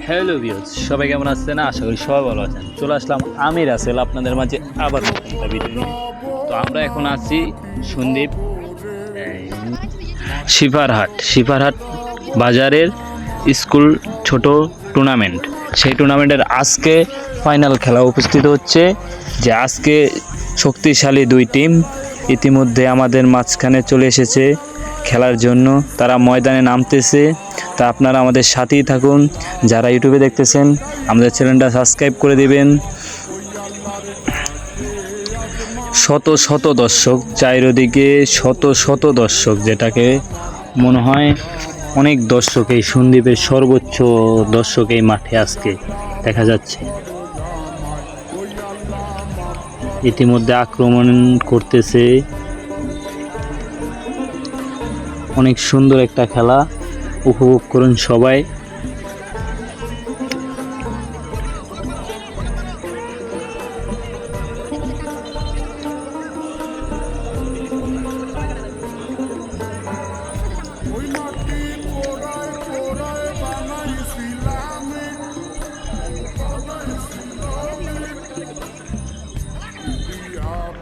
Hello viewers, সবাই কেমন আছেন? আশা করি সবাই ভালো আছেন। চলে আসলাম আমি রাসেল আপনাদের মাঝে আবার নতুন একটা ভিডিও নিয়ে। তো আমরা এখন আছি সন্দ্বীপ শিফারহাট বাজারের স্কুল ছোট টুর্নামেন্ট। সেই টুর্নামেন্টের আজকে ফাইনাল খেলা উপস্থিত হচ্ছে, যে আজকে শক্তিশালী দুই টিম ইতিমধ্যে আমাদের মাঝখানে চলে এসেছে খেলার জন্য। তারা ময়দানে নামতেছে। তা আপনারা আমাদের সাথেই থাকুন। যারা ইউটিউবে দেখতেছেন আমাদের চ্যানেলটা সাবস্ক্রাইব করে দিবেন। শত শত দর্শক, চারিদিকে শত শত দর্শক, যেটাকে মনে হয় অনেক দর্শক, এই সন্দ্বীপের সর্বোচ্চ দর্শক এই মাঠে আজকে দেখা যাচ্ছে। ইতিমধ্যে আক্রমণ করতেছে। অনেক সুন্দর একটা খেলা, উপভোগ করুন সবাই।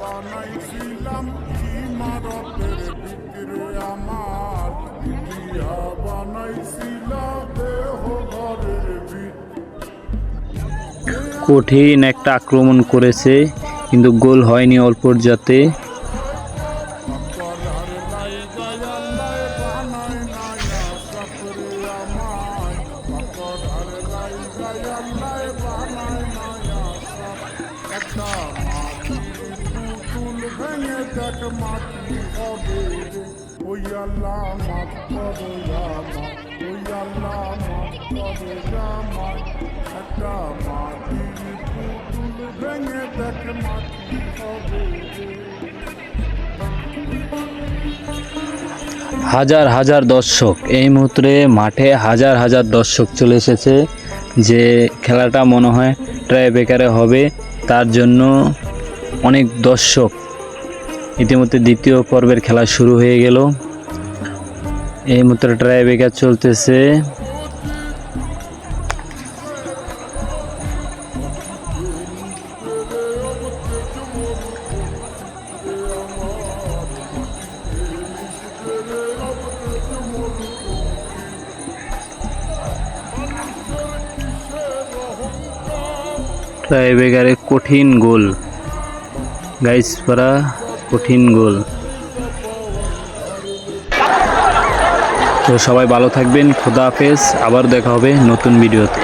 বানাইছিলাম ইমারতের ভিতরে আমার দিয়া বানাইছিলাম দেহ ঘরের কঠিন একটা আক্রমণ করেছে, কিন্তু গোল হয়নি অল্পর যাতে। মাটি হবে ওই আল্লাহ মাফ করো জামা, ওই আল্লাহ মাফ করো জামা, একটা মাটির পুতুল ভেঙে দেখ মাটি হবে। হাজার হাজার দর্শক এই মুহূর্তে মাঠে, হাজার হাজার দর্শক চলে এসেছে। যে খেলাটা মনে হয় ট্রাই ব্রেকারে হবে, তার জন্য অনেক দর্শক। ইতিমধ্যে দ্বিতীয় পর্বের খেলা শুরু হয়ে গেল। এই মুহূর্তে ট্রাই ব্রেকার চলতেছে। ট্রাই ব্রেকারে কঠিন গোল গাইস, পারা কঠিন গোল। তো সবাই ভালো থাকবেন, খোদা হাফেজ। আবার দেখা হবে নতুন ভিডিওতে।